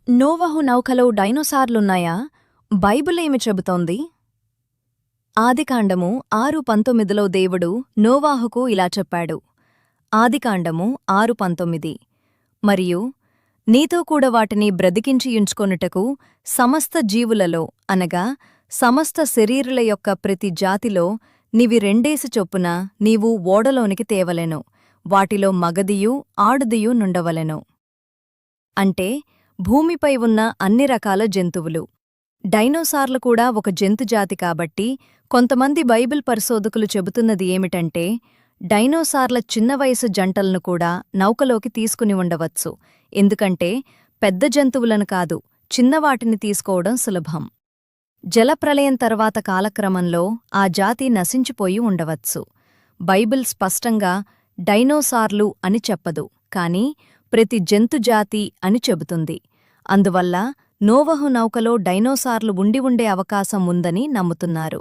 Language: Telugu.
నోవహు నౌకలో డైనోసార్లున్నాయా? బైబిలేమి చెబుతోంది? ఆదికాండము 6:19లో దేవుడు నోవాహుకు ఇలా చెప్పాడు. ఆదికాండము 6:19 మరియు నీతో కూడా వాటిని బ్రతికించియుంచుకొనుటకు సమస్త జీవులలో అనగా సమస్త శరీరుల యొక్క ప్రతి జాతిలో నివి రెండేసి చొప్పున నీవు ఓడలోనికి తేవలెను, వాటిలో మగదియు ఆడదియు నుండవలెను. అంటే భూమిపై ఉన్న అన్ని రకాల జంతువులు. డైనోసార్లు కూడా ఒక జంతుజాతి కాబట్టి కొంతమంది బైబిల్ పరిశోధకులు చెబుతున్నది ఏమిటంటే, డైనోసార్ల చిన్న వయసు జంటలను కూడా నౌకలోకి తీసుకుని ఉండవచ్చు, ఎందుకంటే పెద్ద జంతువులను కాదు, చిన్నవాటిని తీసుకోవడం సులభం. జలప్రలయం తర్వాత కాలక్రమంలో ఆ జాతి నశించిపోయి ఉండవచ్చు. బైబిల్ స్పష్టంగా డైనోసార్లు అని చెప్పదు, కాని ప్రతి జంతుజాతి అని చెబుతుంది. అందువల్ల నోవహు నౌకలో డైనోసార్లు ఉండే అవకాశం ఉందని నమ్ముతున్నారు.